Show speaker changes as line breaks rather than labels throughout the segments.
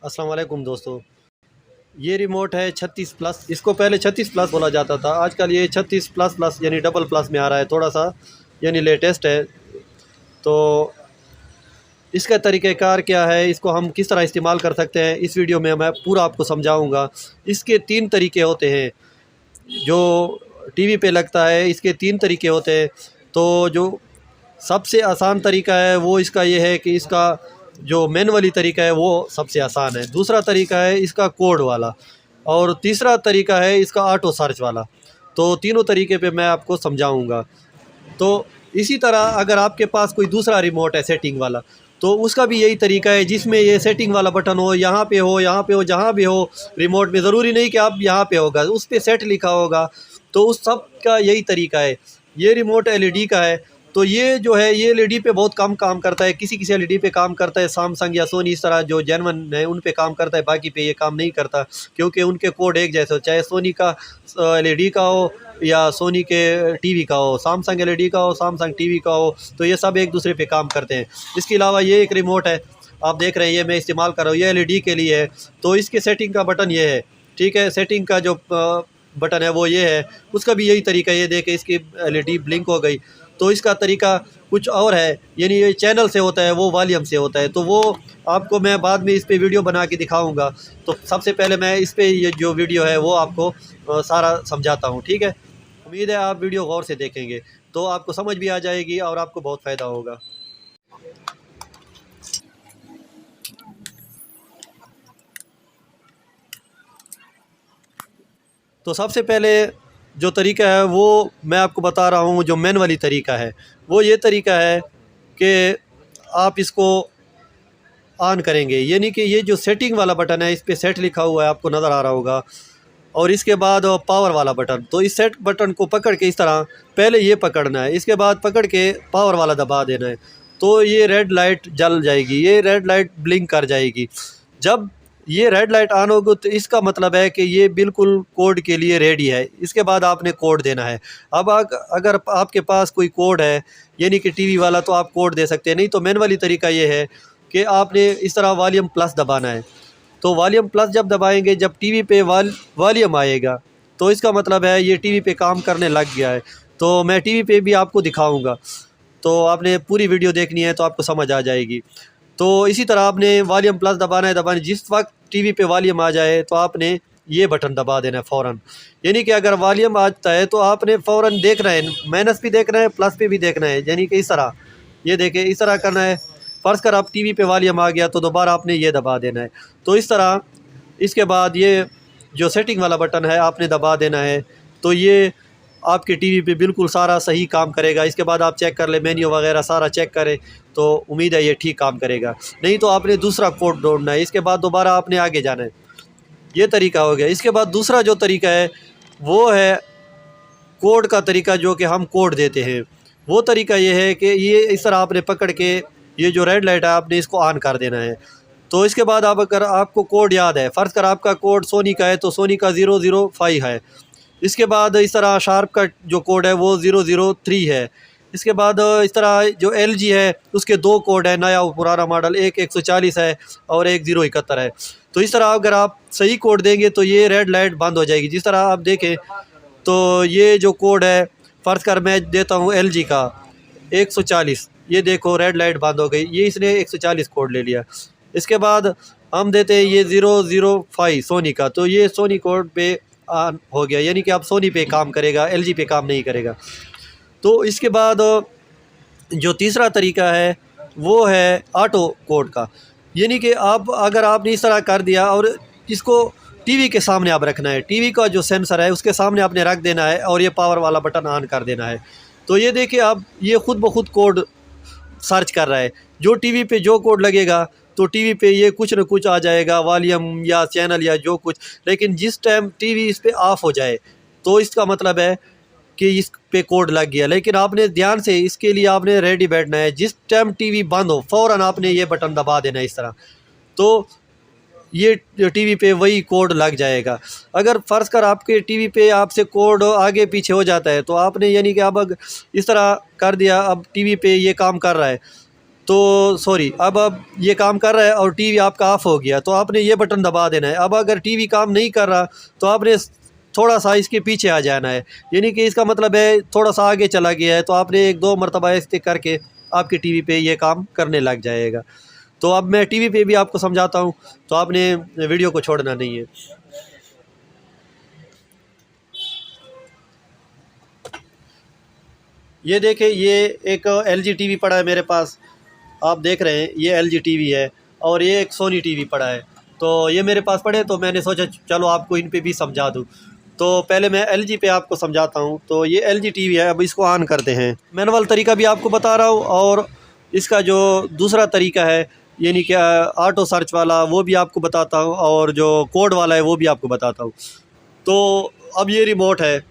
अस्सलाम वालेकुम दोस्तों। ये रिमोट है 36 प्लस। इसको पहले 36 प्लस बोला जाता था, आजकल ये 36 प्लस प्लस यानी डबल प्लस में आ रहा है, थोड़ा सा यानी लेटेस्ट है। तो इसका तरीक़ाकार क्या है, इसको हम किस तरह इस्तेमाल कर सकते हैं, इस वीडियो में मैं पूरा आपको समझाऊंगा। इसके 3 तरीके होते हैं। जो टीवी पे लगता है इसके 3 तरीके होते हैं। तो जो सबसे आसान तरीका है वो इसका ये है कि इसका जो मैनुअली तरीका है वो सबसे आसान है। दूसरा तरीका है इसका कोड वाला, और तीसरा तरीका है इसका ऑटो सर्च वाला। तो तीनों तरीके पे मैं आपको समझाऊंगा। तो इसी तरह अगर आपके पास कोई दूसरा रिमोट है सेटिंग वाला, तो उसका भी यही तरीका है, जिसमें ये सेटिंग वाला बटन हो, यहाँ पे हो, यहाँ पे हो, जहाँ भी हो रिमोट में। ज़रूरी नहीं कि आप यहाँ पे होगा, उस पर सेट लिखा होगा। तो उस सब का यही तरीका है। ये रिमोट एलईडी का है। तो ये जो है ये एलईडी पे बहुत कम काम करता है, किसी किसी एलईडी पे काम करता है, सैमसंग या सोनी इस तरह जो जेन्युइन है उन पे काम करता है, बाकी पे ये काम नहीं करता, क्योंकि उनके कोड एक जैसे हो, चाहे सोनी का एलईडी का हो या सोनी के टीवी का हो, सैमसंग एलईडी का हो, सैमसंग टीवी का हो, तो ये सब एक दूसरे पे काम करते हैं। इसके अलावा ये एक रिमोट है, आप देख रहे हैं, ये मैं इस्तेमाल कर रहा हूँ, ये एलईडी के लिए है। तो इसके सेटिंग का बटन ये है, ठीक है। सेटिंग का जो बटन है वो ये है, उसका भी यही तरीका। ये देखे इसकी एलईडी ब्लिंक हो गई। तो इसका तरीका कुछ और है, यानी ये चैनल से होता है, वो वॉल्यूम से होता है। तो वो आपको मैं बाद में इस पे वीडियो बना के दिखाऊंगा। तो सबसे पहले मैं इस पे ये जो वीडियो है वो आपको सारा समझाता हूँ, ठीक है। उम्मीद है आप वीडियो गौर से देखेंगे तो आपको समझ भी आ जाएगी और आपको बहुत फ़ायदा होगा। तो सबसे पहले जो तरीका है वो मैं आपको बता रहा हूँ, जो मैनुअली तरीका है वो ये तरीका है कि आप इसको ऑन करेंगे, यानी कि ये जो सेटिंग वाला बटन है इस पर सेट लिखा हुआ है, आपको नज़र आ रहा होगा। और इसके बाद पावर वाला बटन, तो इस सेट बटन को पकड़ के इस तरह पहले ये पकड़ना है, इसके बाद पकड़ के पावर वाला दबा देना है। तो ये रेड लाइट जल जाएगी, ये रेड लाइट ब्लिंक कर जाएगी। जब ये रेड लाइट ऑन होगी तो इसका मतलब है कि ये बिल्कुल कोड के लिए रेडी है। इसके बाद आपने कोड देना है। अब अगर आपके पास कोई कोड है यानी कि टीवी वाला, तो आप कोड दे सकते हैं, नहीं तो मैनुअली तरीका ये है कि आपने इस तरह वॉल्यूम प्लस दबाना है। तो वॉल्यूम प्लस जब दबाएंगे, जब टीवी पे वॉल्यूम आएगा, तो इसका मतलब है ये टीवी पे काम करने लग गया है। तो मैं टीवी पे भी आपको दिखाऊंगा, तो आपने पूरी वीडियो देखनी है तो आपको समझ आ जाएगी। तो इसी तरह आपने वॉल्यूम प्लस दबाना है। जिस वक्त टीवी पे वॉल्यूम आ जाए तो आपने ये बटन दबा देना है फ़ौरन। यानी कि अगर वॉल्यूम आता है तो आपने फ़ौरन देखना है, माइनस भी देखना है, प्लस पे भी देखना है, यानी कि इस तरह ये देखें, इस तरह करना है। फ़र्ज़ कर आप टीवी पे वॉल्यूम आ गया तो दोबारा आपने ये दबा देना है। तो इस तरह इसके बाद ये जो सेटिंग वाला बटन है आपने दबा देना है। तो ये आपके टीवी पे बिल्कुल सारा सही काम करेगा। इसके बाद आप चेक कर ले, मेन्यू वगैरह सारा चेक करें, तो उम्मीद है ये ठीक काम करेगा। नहीं तो आपने दूसरा कोड ढूंढना है, इसके बाद दोबारा आपने आगे जाना है। ये तरीका हो गया। इसके बाद दूसरा जो तरीका है वो है कोड का तरीका, जो कि हम कोड देते हैं। वो तरीका ये है कि ये इस तरह आपने पकड़ के ये जो रेड लाइट है आपने इसको ऑन कर देना है। तो इसके बाद आप अगर आपको कोड याद है, फ़र्ज़ कर आपका कोड सोनी का है तो सोनी का 005 है। इसके बाद इस तरह शार्प का जो कोड है वो 003 है। इसके बाद इस तरह जो LG है उसके 2 कोड है, नया और पुराना मॉडल, एक 140 है और एक 071 है। तो इस तरह अगर आप सही कोड देंगे तो ये रेड लाइट बंद हो जाएगी। जिस तरह आप देखें तो ये जो कोड है, फ़र्ज़ कर मैं देता हूँ LG का 140, ये देखो रेड लाइट बंद हो गई, ये इसने 140 कोड ले लिया। इसके बाद हम देते हैं ये 005 सोनी का, तो ये सोनी कोड पे ऑन हो गया, यानी कि अब सोनी पे काम करेगा, LG पे काम नहीं करेगा। तो इसके बाद जो तीसरा तरीका है वो है ऑटो कोड का, यानी कि आप अगर आपने इस तरह कर दिया और इसको टीवी के सामने आप रखना है, टीवी का जो सेंसर है उसके सामने आपने रख देना है और ये पावर वाला बटन ऑन कर देना है। तो ये देखिए अब ये खुद ब खुद कोड सर्च कर रहा है। जो टीवी पे जो कोड लगेगा तो टीवी पे ये कुछ न कुछ आ जाएगा, वॉल्यूम या चैनल या जो कुछ। लेकिन जिस टाइम टीवी इस पे ऑफ हो जाए तो इसका मतलब है कि इस पे कोड लग गया। लेकिन आपने ध्यान से इसके लिए आपने रेडी बैठना है। जिस टाइम टीवी बंद हो फ़ौरन आपने ये बटन दबा देना है इस तरह, तो ये टीवी पे वही कोड लग जाएगा। अगर फ़र्ज़ कर आपके टीवी पे आपसे कोड आगे पीछे हो जाता है तो आपने यानी कि अब इस तरह कर दिया, अब टीवी पे ये काम कर रहा है तो सॉरी, अब ये काम कर रहा है और टीवी आपका ऑफ़ हो गया, तो आपने ये बटन दबा देना है। अब अगर टीवी काम नहीं कर रहा तो आपने थोड़ा सा इसके पीछे आ जाना है, यानी कि इसका मतलब है थोड़ा सा आगे चला गया है, तो आपने 1-2 मरतबा ऐसे करके आपके टीवी पे ये काम करने लग जाएगा। तो अब मैं टीवी पे भी आपको समझाता हूँ, तो आपने वीडियो को छोड़ना नहीं है। ये देखें, ये एक LG टीवी पड़ा है मेरे पास, आप देख रहे हैं ये LG टीवी है, और ये एक सोनी टीवी पड़ा है। तो ये मेरे पास पड़े तो मैंने सोचा चलो आपको इन पे भी समझा दूँ। तो पहले मैं LG पे आपको समझाता हूँ। तो ये LG टीवी है, अब इसको ऑन करते हैं। मैनुअल तरीका भी आपको बता रहा हूँ, और इसका जो दूसरा तरीका है यानी कि ऑटो सर्च वाला, वो भी आपको बताता हूँ, और जो कोड वाला है वो भी आपको बताता हूँ। तो अब ये रिमोट है,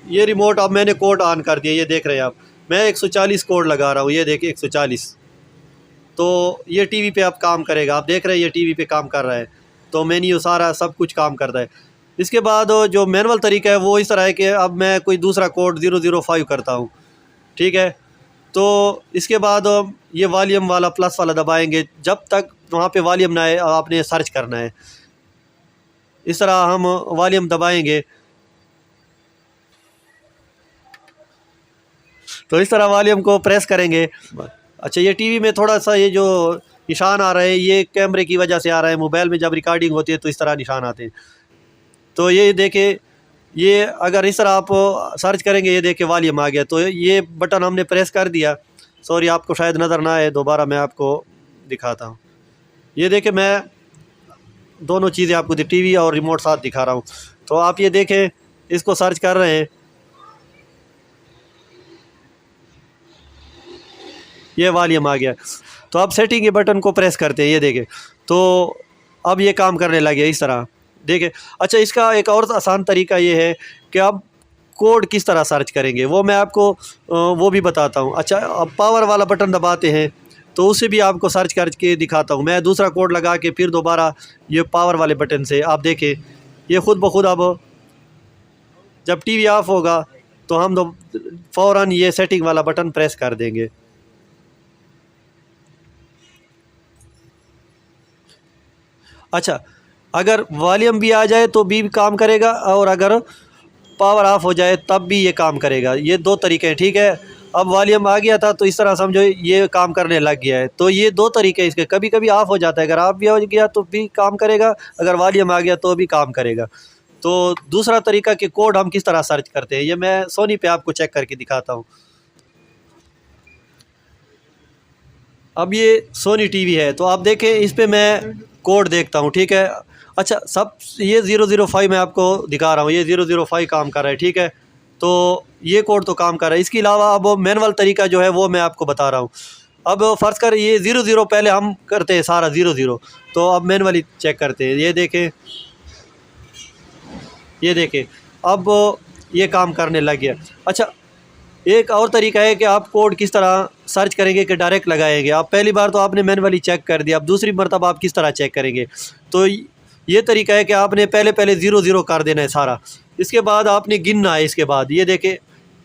ये रिमोट अब मैंने कोड ऑन कर दिया, ये देख रहे हैं आप। मैं 140 कोड लगा रहा हूँ, ये देखिए 140। तो ये टीवी पे अब काम करेगा, आप देख रहे हैं ये टीवी पे काम कर रहा है। तो मेन्यू सारा सब कुछ काम करता है। इसके बाद जो मैनुअल तरीका है वो इस तरह है कि अब मैं कोई दूसरा कोड 005 करता हूँ, ठीक है। तो इसके बाद ये वॉल्यूम वाला प्लस वाला दबाएंगे, जब तक वहाँ पे वॉल्यूम ना आए आपने सर्च करना है। इस तरह हम वॉल्यूम दबाएंगे, तो इस तरह वॉल्यूम को प्रेस करेंगे। अच्छा, ये टीवी में थोड़ा सा ये जो निशान आ रहे हैं ये कैमरे की वजह से आ रहा है। मोबाइल में जब रिकॉर्डिंग होती है तो इस तरह निशान आते हैं। तो ये देखें, ये अगर इस तरह आप सर्च करेंगे, ये देखें वॉल्यूम आ गया। तो ये बटन हमने प्रेस कर दिया। सॉरी, आपको शायद नज़र ना आए, दोबारा मैं आपको दिखाता हूँ। ये देखें, मैं दोनों चीज़ें आपको टीवी और रिमोट साथ दिखा रहा हूँ। तो आप ये देखें, इसको सर्च कर रहे हैं, ये वॉल्यूम आ गया। तो अब सेटिंग के बटन को प्रेस करते हैं, ये देखें, तो अब ये काम करने लगे इस तरह, देखें। अच्छा, इसका एक और आसान तरीका ये है कि आप कोड किस तरह सर्च करेंगे वो मैं आपको वो भी बताता हूँ। अच्छा, अब पावर वाला बटन दबाते हैं तो उसे भी आपको सर्च करके दिखाता हूँ। मैं दूसरा कोड लगा के फिर दोबारा ये पावर वाले बटन से आप देखें, ये ख़ुद ब खुद अब जब टीवी ऑफ होगा तो हम फ़ौरन ये सेटिंग वाला बटन प्रेस कर देंगे। अच्छा, अगर वॉल्यूम भी आ जाए तो भी काम करेगा, और अगर पावर ऑफ हो जाए तब भी ये काम करेगा। ये 2 तरीके हैं, ठीक है। अब वॉल्यूम आ गया था तो इस तरह समझो ये काम करने लग गया है। तो ये 2 तरीके इसके, कभी कभी ऑफ हो जाता है, अगर ऑफ भी हो गया तो भी काम करेगा, अगर वॉल्यूम आ गया तो भी काम करेगा। तो दूसरा तरीका कि कोड हम किस तरह सर्च करते हैं, ये मैं सोनी पे आपको चेक करके दिखाता हूँ। अब ये सोनी टीवी है, तो आप देखें इस पर मैं कोड देखता हूँ, ठीक है। अच्छा, सब ये 005 मैं आपको दिखा रहा हूँ, ये 005 काम कर रहा है, ठीक है। तो ये कोड तो काम कर रहा है। इसके अलावा अब मैनुअल तरीका जो है वो मैं आपको बता रहा हूँ। अब फ़र्ज़ कर ये 00 पहले हम करते हैं सारा 00, तो अब मैनुअली चेक करते हैं। ये देखें, ये देखें, अब ये काम करने लग गया। अच्छा, एक और तरीका है कि आप कोड किस तरह सर्च करेंगे कि डायरेक्ट लगाएंगे। आप पहली बार तो आपने मैनुअली चेक कर दिया, अब दूसरी मरतबा आप किस तरह चेक करेंगे। तो ये तरीका है कि आपने पहले 00 कर देना है सारा। इसके बाद आपने गिनना है। इसके बाद ये देखें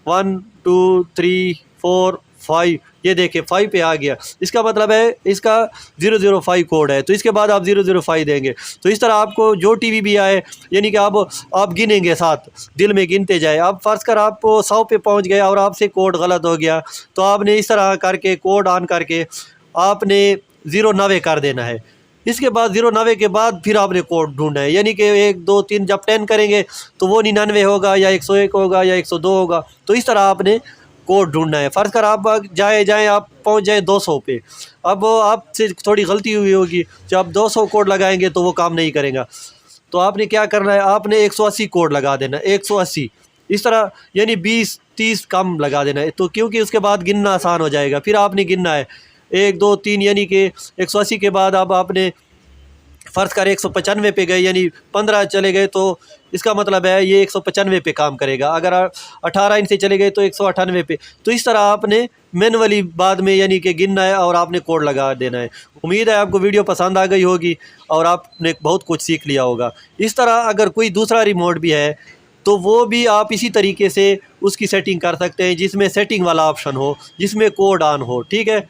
1 2 3 4 5, ये देखें 5 पे आ गया। इसका मतलब है इसका 005 कोड है। तो इसके बाद आप 005 देंगे। तो इस तरह आपको जो टीवी भी आए, यानी कि आप गिनेंगे, साथ दिल में गिनते जाए। अब फ़र्ज़ कर आप 100 पे पहुंच गए और आपसे कोड गलत हो गया, तो आपने इस तरह करके कोड ऑन करके आपने 090 कर देना है। इसके बाद 090 के बाद फिर आपने कोड ढूंढना है, यानी कि 1 2 3 जब 10 करेंगे तो वो 99 होगा या 101 होगा या 102 होगा। तो इस तरह आपने कोड ढूंढना है। फ़र्ज़ कर आप जाएँ आप पहुंच जाए 200 पे, अब आपसे थोड़ी गलती हुई होगी, जब आप 200 कोड लगाएंगे तो वो काम नहीं करेगा। तो आपने क्या करना है, आपने 180 कोड लगा देना, 180 इस तरह, यानी 20-30 कम लगा देना है। तो क्योंकि उसके बाद गिनना आसान हो जाएगा। फिर आपने गिनना है 1 2 3, यानी कि 180 के बाद अब आपने फ़र्ज़ कर 195 पे गए, यानी 15 चले गए, तो इसका मतलब है ये 195 पे काम करेगा। अगर 18 इंच से चले गए तो 198 पे। तो इस तरह आपने मैनुअली बाद में यानी कि गिनना है और आपने कोड लगा देना है। उम्मीद है आपको वीडियो पसंद आ गई होगी और आपने बहुत कुछ सीख लिया होगा। इस तरह अगर कोई दूसरा रिमोट भी है तो वो भी आप इसी तरीके से उसकी सेटिंग कर सकते हैं, जिसमें सेटिंग वाला ऑप्शन हो, जिसमें कोड ऑन हो। ठीक है,